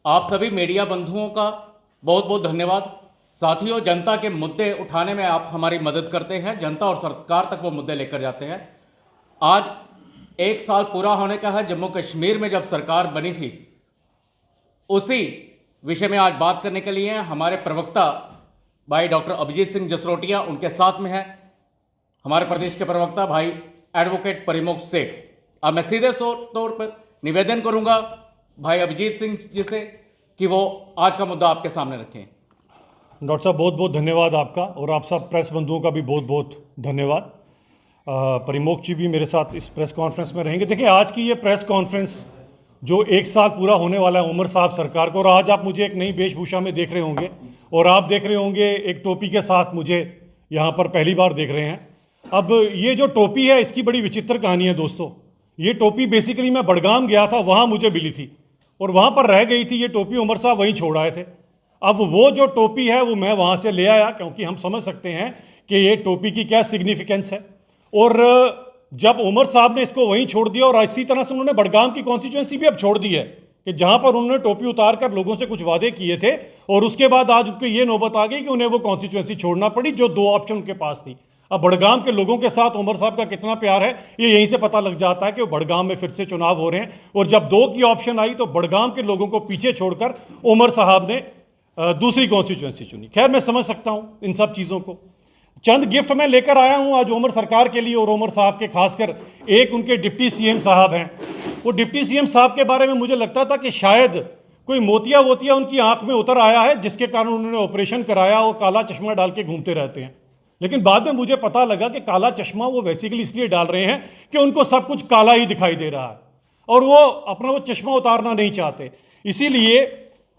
आप सभी मीडिया बंधुओं का बहुत बहुत धन्यवाद। साथियों, जनता के मुद्दे उठाने में आप हमारी मदद करते हैं, जनता और सरकार तक वो मुद्दे लेकर जाते हैं। आज 1 साल पूरा होने का है जम्मू कश्मीर में जब सरकार बनी थी। उसी विषय में आज बात करने के लिए हमारे प्रवक्ता भाई डॉक्टर अभिजीत सिंह जसरोटिया उनके साथ में हैं, हमारे प्रदेश के प्रवक्ता भाई एडवोकेट परिमोक्ष सेठ। अब मैं सीधे तौर पर निवेदन करूंगा भाई अभिजीत सिंह जी से कि वो आज का मुद्दा आपके सामने रखें। डॉक्टर साहब, बहुत बहुत धन्यवाद आपका, और आप सब प्रेस बंधुओं का भी बहुत बहुत धन्यवाद। परिमोक्ष जी भी मेरे साथ इस प्रेस कॉन्फ्रेंस में रहेंगे। देखिए, आज की ये प्रेस कॉन्फ्रेंस जो 1 साल पूरा होने वाला है उमर साहब सरकार को, और आज आप मुझे एक नई वेशभूषा में देख रहे होंगे और आप देख रहे होंगे एक टोपी के साथ मुझे यहाँ पर पहली बार देख रहे हैं। अब ये जो टोपी है इसकी बड़ी विचित्र कहानी है दोस्तों। ये टोपी बेसिकली मैं बड़गाम गया था, वहाँ मुझे मिली थी और वहाँ पर रह गई थी। ये टोपी उमर साहब वहीं छोड़ आए थे। अब वो जो टोपी है वो मैं वहाँ से ले आया, क्योंकि हम समझ सकते हैं कि ये टोपी की क्या सिग्निफिकेंस है। और जब उमर साहब ने इसको वहीं छोड़ दिया, और इसी तरह से उन्होंने बड़गाम की कॉन्स्टिट्यूएंसी भी अब छोड़ दी है कि जहाँ पर उन्होंने टोपी उतार कर लोगों से कुछ वादे किए थे, और उसके बाद आज उनको ये नौबत आ गई कि उन्हें वो कॉन्स्टिट्यूएंसी छोड़ना पड़ी जो 2 ऑप्शन उनके पास थी। अब बड़गाम के लोगों के साथ उमर साहब का कितना प्यार है ये यहीं से पता लग जाता है कि वो बड़गाम में फिर से चुनाव हो रहे हैं। और जब 2 की ऑप्शन आई तो बड़गाम के लोगों को पीछे छोड़कर उमर साहब ने दूसरी कॉन्स्टिट्यूएंसी चुनी। खैर, मैं समझ सकता हूँ इन सब चीज़ों को। चंद गिफ्ट मैं लेकर आया हूँ आज उमर सरकार के लिए, और उमर साहब के खासकर एक उनके डिप्टी सीएम साहब हैं। वो डिप्टी सीएम साहब के बारे में मुझे लगता था कि शायद कोई मोतिया वोतिया उनकी आंख में उतर आया है, जिसके कारण उन्होंने ऑपरेशन कराया और काला चश्मा डाल के घूमते रहते हैं। लेकिन बाद में मुझे पता लगा कि काला चश्मा वो बेसिकली इसलिए डाल रहे हैं कि उनको सब कुछ काला ही दिखाई दे रहा है और वो अपना वो चश्मा उतारना नहीं चाहते। इसीलिए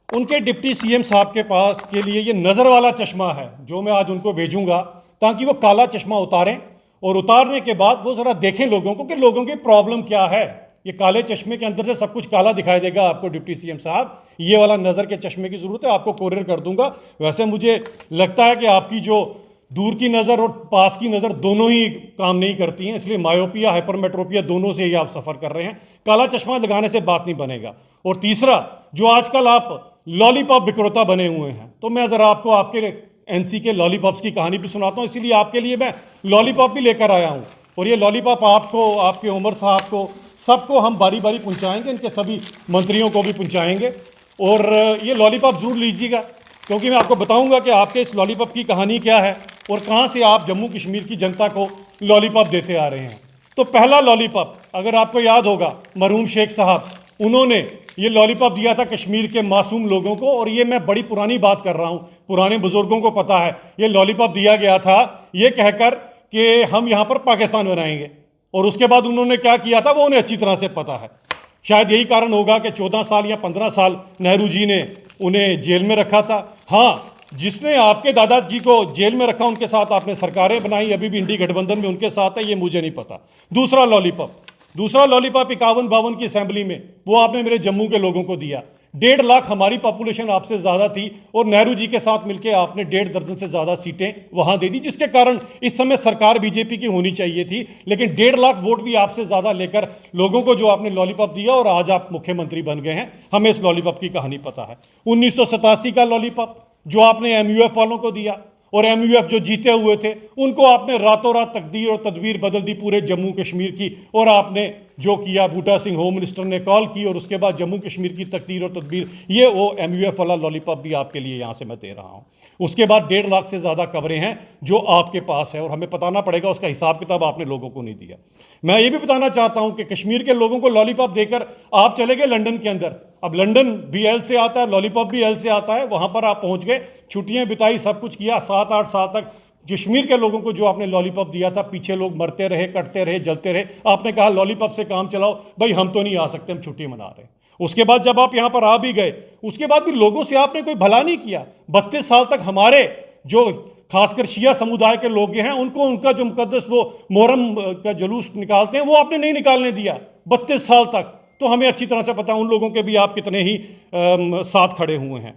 उनके डिप्टी सीएम साहब के पास के लिए ये नज़र वाला चश्मा है जो मैं आज उनको भेजूंगा, ताकि वो काला चश्मा उतारें और उतारने के बाद वो ज़रा देखें लोगों को कि लोगों की प्रॉब्लम क्या है। ये काले चश्मे के अंदर से सब कुछ काला दिखाई देगा आपको डिप्टी सीएम साहब। ये वाला नज़र के चश्मे की ज़रूरत है, आपको कोरियर कर दूंगा। वैसे मुझे लगता है कि आपकी जो दूर की नज़र और पास की नज़र दोनों ही काम नहीं करती हैं, इसलिए मायोपिया हाइपरमेट्रोपिया दोनों से ही आप सफ़र कर रहे हैं। काला चश्मा लगाने से बात नहीं बनेगा। और तीसरा, जो आजकल आप लॉलीपॉप विक्रेता बने हुए हैं, तो मैं ज़रा आपको आपके एनसी के लॉलीपॉप्स की कहानी भी सुनाता हूँ। इसीलिए आपके लिए मैं लॉलीपॉप भी लेकर आया हूँ, और ये लॉलीपॉप आपको, आपके उमर साहब को, सबको हम बारी बारी पहुँचाएँगे, इनके सभी मंत्रियों को भी पहुँचाएँगे। और ये लॉलीपॉप ज़रूर लीजिएगा, क्योंकि मैं आपको बताऊंगा कि आपके इस लॉलीपॉप की कहानी क्या है और कहाँ से आप जम्मू कश्मीर की जनता को लॉलीपॉप देते आ रहे हैं। तो पहला लॉलीपॉप, अगर आपको याद होगा, मरहूम शेख साहब, उन्होंने ये लॉलीपॉप दिया था कश्मीर के मासूम लोगों को। और ये मैं बड़ी पुरानी बात कर रहा हूँ, पुराने बुजुर्गों को पता है। ये लॉलीपॉप दिया गया था ये कहकर कि हम यहाँ पर पाकिस्तान बनाएंगे, और उसके बाद उन्होंने क्या किया था वो उन्हें अच्छी तरह से पता है। शायद यही कारण होगा कि 14 साल या 15 साल नेहरू जी ने उन्हें जेल में रखा था। हाँ, जिसने आपके दादाजी को जेल में रखा उनके साथ आपने सरकारें बनाई, अभी भी इंडी गठबंधन में उनके साथ है, ये मुझे नहीं पता। दूसरा लॉलीपॉप 51-52 की असेंबली में, वो आपने मेरे जम्मू के लोगों को दिया। 1.5 लाख हमारी पॉपुलेशन आपसे ज़्यादा थी, और नेहरू जी के साथ मिलकर आपने 1.5 दर्जन से ज़्यादा सीटें वहाँ दे दी, जिसके कारण इस समय सरकार बीजेपी की होनी चाहिए थी। लेकिन 1.5 लाख वोट भी आपसे ज़्यादा लेकर लोगों को जो आपने लॉलीपॉप दिया, और आज आप मुख्यमंत्री बन गए हैं। हमें इस लॉलीपॉप की कहानी पता है। 1987 का लॉलीपॉप जो आपने एमयूएफ वालों को दिया, और एमयूएफ जो जीते हुए थे उनको आपने रातों रात तकदीर और तदबीर बदल दी पूरे जम्मू कश्मीर की। और आपने जो किया, बूटा सिंह होम मिनिस्टर ने कॉल की, और उसके बाद जम्मू कश्मीर की तकदीर और तदबीर, ये वो एमयूएफ वाला लॉलीपॉप भी आपके लिए यहाँ से मैं दे रहा हूँ। उसके बाद 1.5 लाख से ज़्यादा कब्रें हैं जो आपके पास है, और हमें बताना पड़ेगा उसका हिसाब किताब आपने लोगों को नहीं दिया। मैं ये भी बताना चाहता हूँ कि कश्मीर के लोगों को लॉलीपॉप देकर आप चले गए लंदन के अंदर। अब लंदन भी एल से आता है, लॉलीपॉप भी एल से आता है। वहाँ पर आप पहुँच गए, छुट्टियाँ बिताई, सब कुछ किया। 7-8 साल तक कश्मीर के लोगों को जो आपने लॉलीपॉप दिया था, पीछे लोग मरते रहे, कटते रहे, जलते रहे। आपने कहा लॉलीपॉप से काम चलाओ, भाई हम तो नहीं आ सकते, हम छुट्टी मना रहे हैं। उसके बाद जब आप यहाँ पर आ भी गए, उसके बाद भी लोगों से आपने कोई भला नहीं किया। 32 साल तक हमारे जो खासकर शिया समुदाय के लोग हैं उनको, उनका जो मुकद्दस वो मोहर्रम का जुलूस निकालते हैं, वो आपने नहीं निकालने दिया 32 साल तक। तो हमें अच्छी तरह से पता है उन लोगों के भी आप कितने ही साथ खड़े हुए हैं।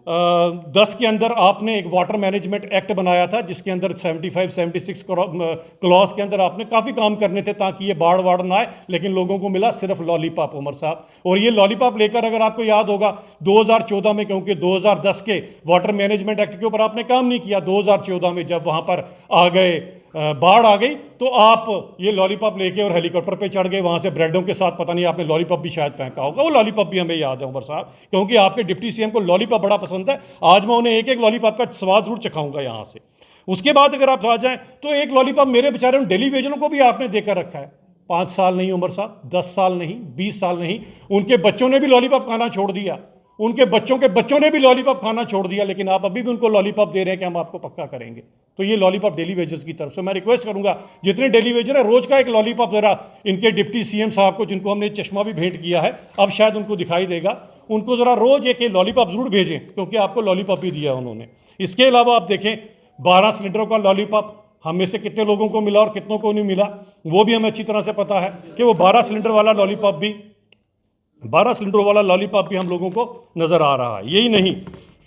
10 के अंदर आपने एक वाटर मैनेजमेंट एक्ट बनाया था, जिसके अंदर 75 76 क्लॉज के अंदर आपने काफ़ी काम करने थे ताकि ये बाढ़ वाड़ ना आए, लेकिन लोगों को मिला सिर्फ लॉलीपॉप उमर साहब। और ये लॉलीपॉप लेकर, अगर आपको याद होगा 2014 में, क्योंकि 2010 के वाटर मैनेजमेंट एक्ट के ऊपर आपने काम नहीं किया, 2014 में जब वहाँ पर आ गए बाढ़ आ गई, तो आप ये लॉलीपॉप लेके और हेलीकॉप्टर पे चढ़ गए, वहाँ से ब्रेडों के साथ, पता नहीं आपने लॉलीपॉप भी शायद फेंका होगा, वो लॉलीपॉप भी हमें याद है उमर साहब, क्योंकि आपके डिप्टी सीएम को लॉलीपॉप बड़ा पसंद है। आज मैं उन्हें एक एक लॉलीपॉप का स्वाद जरूर चखाऊंगा यहाँ से। उसके बाद अगर आप आ जाएं तो एक लॉलीपॉप मेरे बेचारे उन डेली वेजरों को भी आपने देकर रखा है। 5 साल नहीं उमर साहब, 10 साल नहीं, 20 साल नहीं, उनके बच्चों ने भी लॉलीपॉप खाना छोड़ दिया, उनके बच्चों के बच्चों ने भी लॉलीपॉप खाना छोड़ दिया, लेकिन आप अभी भी उनको लॉलीपॉप दे रहे हैं कि हम आपको पक्का करेंगे। तो ये लॉलीपॉप डेली वेजर्स की तरफ से मैं रिक्वेस्ट करूंगा, जितने डेली वेजर है रोज का एक लॉलीपॉप जरा इनके डिप्टी सीएम साहब को, जिनको हमने चश्मा भी भेंट किया है, अब शायद उनको दिखाई देगा, उनको जरा रोज एक लॉलीपॉप जरूर भेजें, क्योंकि आपको लॉलीपॉप ही दिया उन्होंने। इसके अलावा आप देखें 12 सिलेंडरों का लॉलीपॉप हम में से कितने लोगों को मिला और कितनों को नहीं मिला, वो भी हमें अच्छी तरह से पता है कि वो 12 सिलेंडर वाला लॉलीपॉप भी, 12 सिलेंडर वाला लॉलीपॉप भी हम लोगों को नजर आ रहा है। यही नहीं,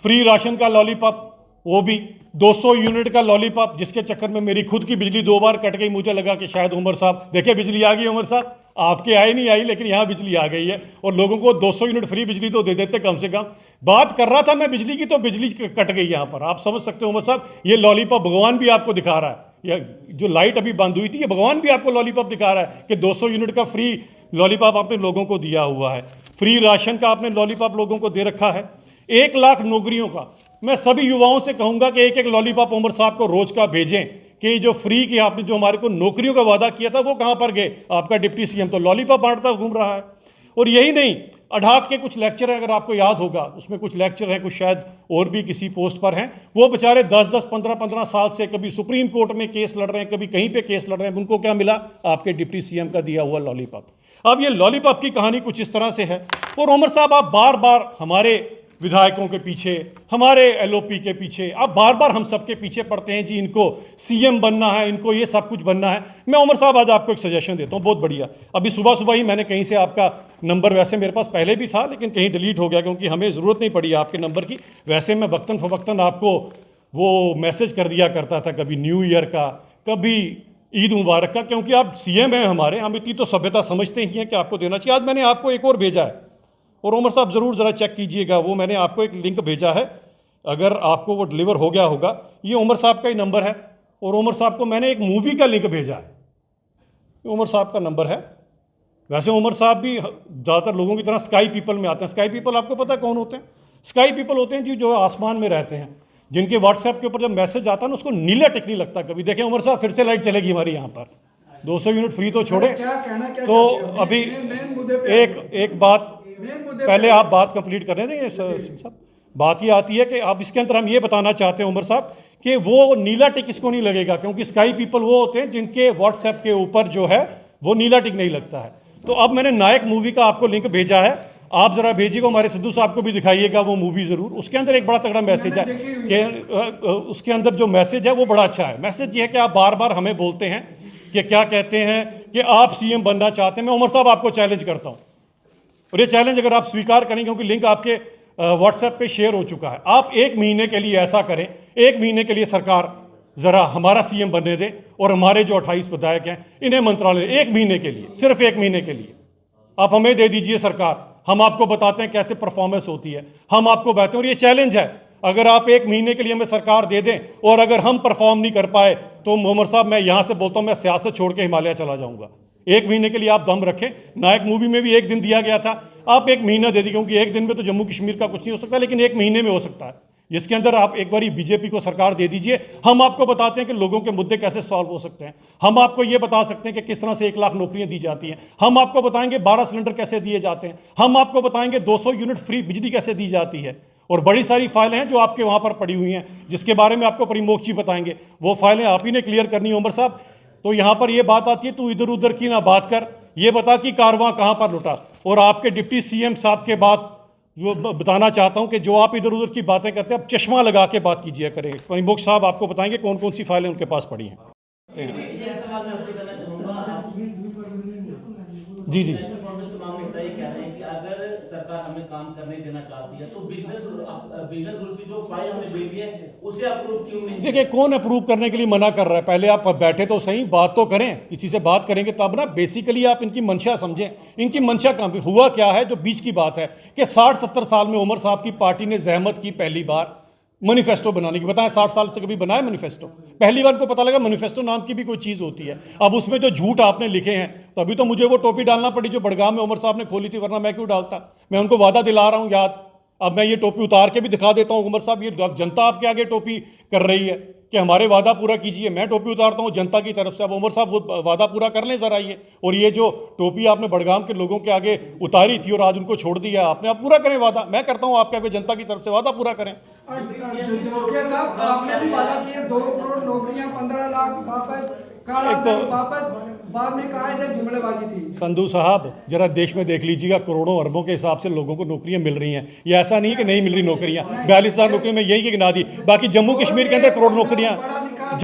फ्री राशन का लॉलीपॉप, वो भी 200 यूनिट का लॉलीपॉप, जिसके चक्कर में मेरी खुद की बिजली 2 बार कट गई। मुझे लगा कि शायद उमर साहब, देखिए बिजली आ गई उमर साहब, आपके आई नहीं आई, लेकिन यहाँ बिजली आ गई है, और लोगों को 200 यूनिट फ्री बिजली तो दे देते कम से कम। बात कर रहा था मैं बिजली की, तो बिजली कट गई यहाँ पर। आप समझ सकते हो उमर साहब, ये लॉलीपॉप भगवान भी आपको दिखा रहा है, या जो लाइट अभी बंद हुई थी, ये भगवान भी आपको लॉलीपॉप दिखा रहा है कि 200 यूनिट का फ्री लॉलीपॉप आपने लोगों को दिया हुआ है। फ्री राशन का आपने लॉलीपॉप लोगों को दे रखा है। 1 लाख नौकरियों का, मैं सभी युवाओं से कहूंगा कि एक एक लॉलीपॉप उमर साहब को रोज का भेजें, कि जो फ्री की आपने जो हमारे को नौकरियों का वादा किया था वो कहां पर गए। आपका डिप्टी सीएम तो लॉलीपॉप बांटता घूम रहा है। और यही नहीं, अडाक के कुछ लेक्चर हैं, अगर आपको याद होगा, उसमें कुछ लेक्चर हैं, कुछ शायद और भी किसी पोस्ट पर हैं, वो बेचारे 10-10 15-15 साल से कभी सुप्रीम कोर्ट में केस लड़ रहे हैं, कभी कहीं पे केस लड़ रहे हैं, उनको क्या मिला? आपके डिप्टी सीएम का दिया हुआ लॉलीपॉप। अब ये लॉलीपॉप की कहानी कुछ इस तरह से है। और उमर साहब, आप बार बार हमारे विधायकों के पीछे, हमारे एलओपी के पीछे, आप बार बार हम सब के पीछे पड़ते हैं जी, इनको सीएम बनना है, इनको ये सब कुछ बनना है। मैं उमर साहब आज आपको एक सजेशन देता हूँ, बहुत बढ़िया। अभी सुबह सुबह ही मैंने कहीं से आपका नंबर, वैसे मेरे पास पहले भी था लेकिन कहीं डिलीट हो गया, क्योंकि हमें ज़रूरत नहीं पड़ी आपके नंबर की। वैसे मैं वक्तन फवक्तन आपको वो मैसेज कर दिया करता था, कभी न्यू ईयर का, कभी ईद मुबारक का, क्योंकि आप सीएम हैं हमारे, हम इतनी तो सभ्यता समझते ही हैं कि आपको देना चाहिए। आज मैंने आपको एक और भेजा है, और उमर साहब ज़रूर ज़रा चेक कीजिएगा, वो मैंने आपको एक लिंक भेजा है, अगर आपको वो डिलीवर हो गया होगा। ये उमर साहब का ही नंबर है, और उमर साहब को मैंने एक मूवी का लिंक भेजा है, ये उमर साहब का नंबर है। वैसे उमर साहब भी ज़्यादातर लोगों की तरह स्काई पीपल में आते हैं। स्काई पीपल आपको पता है कौन होते हैं? स्काई पीपल होते हैं जी जो आसमान में रहते हैं, जिनके व्हाट्सएप के ऊपर जब मैसेज आता है ना, उसको नीला टिक नहीं लगता कभी। देखें उमर साहब, फिर से लाइट चलेगी हमारी यहाँ पर, 200 यूनिट फ्री तो छोड़े। तो अभी एक बात, पहले आप बात कंप्लीट कर रहे थे साहब। बात ये आती है कि अब इसके अंदर हम ये बताना चाहते हैं उमर साहब कि वो नीला टिक इसको नहीं लगेगा, क्योंकि स्काई पीपल वो होते हैं जिनके व्हाट्सएप के ऊपर जो है वो नीला टिक नहीं लगता है। तो अब मैंने नायक मूवी का आपको लिंक भेजा है, आप जरा भेजिएगा, हमारे सिद्धू साहब को भी दिखाइएगा वो मूवी ज़रूर। उसके अंदर एक बड़ा तगड़ा मैसेज है कि उसके अंदर जो मैसेज है वो बड़ा अच्छा है। मैसेज ये है कि आप बार बार हमें बोलते हैं कि क्या कहते हैं कि आप सीएम बनना चाहते हैं। मैं उमर साहब आपको चैलेंज करता हूँ, और ये चैलेंज अगर आप स्वीकार करें, क्योंकि लिंक आपके व्हाट्सएप पे शेयर हो चुका है, आप 1 महीने के लिए ऐसा करें, 1 महीने के लिए सरकार ज़रा हमारा सीएम बनने दें, और हमारे जो 28 विधायक हैं इन्हें मंत्रालय 1 महीने के लिए, सिर्फ 1 महीने के लिए आप हमें दे दीजिए सरकार। हम आपको बताते हैं कैसे परफॉर्मेंस होती है, हम आपको बताते हैं। और ये चैलेंज है, अगर आप 1 महीने के लिए हमें सरकार दे दें और अगर हम परफॉर्म नहीं कर पाए तो उमर साहब, मैं यहाँ से बोलता हूँ, मैं सियासत छोड़ के हिमालय चला जाऊँगा। 1 महीने के लिए आप दम रखें। नायक मूवी में भी 1 दिन दिया गया था, आप 1 महीना दे दी, क्योंकि 1 दिन में तो जम्मू कश्मीर का कुछ नहीं हो सकता, लेकिन 1 महीने में हो सकता है, जिसके अंदर आप एक बारी बीजेपी को सरकार दे दीजिए। हम आपको बताते हैं कि लोगों के मुद्दे कैसे सॉल्व हो सकते हैं, हम आपको ये बता सकते हैं कि किस तरह से 1 लाख नौकरियां दी जाती हैं, हम आपको बताएंगे 12 सिलेंडर कैसे दिए जाते हैं, हम आपको बताएंगे 200 यूनिट फ्री बिजली कैसे दी जाती है। और बड़ी सारी फाइलें हैं जो आपके वहाँ पर पड़ी हुई हैं, जिसके बारे में आपको परिमोक्ष जी बताएंगे। वो फाइलें आप ही ने क्लियर करनी है उमर साहब। तो यहाँ पर ये बात आती है, तू इधर उधर की ना बात कर, ये बता कि कारवां कहाँ पर लुटा। और आपके डिप्टी सीएम साहब के बाद जो बताना चाहता हूं कि जो आप इधर उधर की बातें करते हैं, आप चश्मा लगा के बात कीजिए करें। परिमोक्ष साहब आपको बताएंगे कौन कौन सी फाइलें उनके पास पड़ी हैं। जी जी। अगर सरकार हमें काम करने देना चाहती है, तो बिजनेस रूल की जो फाइल हमने भेजी है उसे अप्रूव क्यों नहीं? देखिए, कौन अप्रूव करने के लिए मना कर रहा है? पहले आप बैठे तो सही, बात तो करें, किसी से बात करेंगे तब ना। बेसिकली आप इनकी मंशा समझें, इनकी मंशा कहाँ हुआ क्या है। जो बीच की बात है कि 60-70 साल में उमर साहब की पार्टी ने जहमत की पहली बार मैनिफेस्टो बनाने की। बताएं 60 साल से कभी बनाया मैनिफेस्टो? पहली बार को पता लगा मैनिफेस्टो नाम की भी कोई चीज़ होती है। अब उसमें जो झूठ आपने लिखे हैं, तो अभी तो मुझे वो टोपी डालना पड़ी जो बड़गाम में उमर साहब ने खोली थी, वरना मैं क्यों डालता। मैं उनको वादा दिला रहा हूँ याद। अब मैं ये टोपी उतार के भी दिखा देता हूँ, उमर साहब ये जनता आपके आगे टोपी कर रही है कि हमारे वादा पूरा कीजिए। मैं टोपी उतारता हूँ जनता की तरफ से। अब उमर साहब वो वादा पूरा कर लें ज़रा ये। और ये जो टोपी आपने बड़गाम के लोगों के आगे उतारी थी और आज उनको छोड़ दिया आपने, आप पूरा करें वादा। मैं करता हूँ आपके आगे जनता की तरफ से वादा पूरा करें। जोगिया साहब, आपने भी वादा किया 2 करोड़ नौकरियां, 15 लाख वापस, काला एक तो- धन वापस। बाद में कहा है जुमलेबाजी थी। संधू साहब, जरा देश में देख लीजिएगा, करोड़ों अरबों के हिसाब से लोगों को नौकरियां मिल रही हैं। ये ऐसा नहीं है कि नहीं मिल रही नौकरियां। 42,000 नौकरियां में यही गिना दी, बाकी जम्मू कश्मीर के अंदर करोड़ नौकरियां।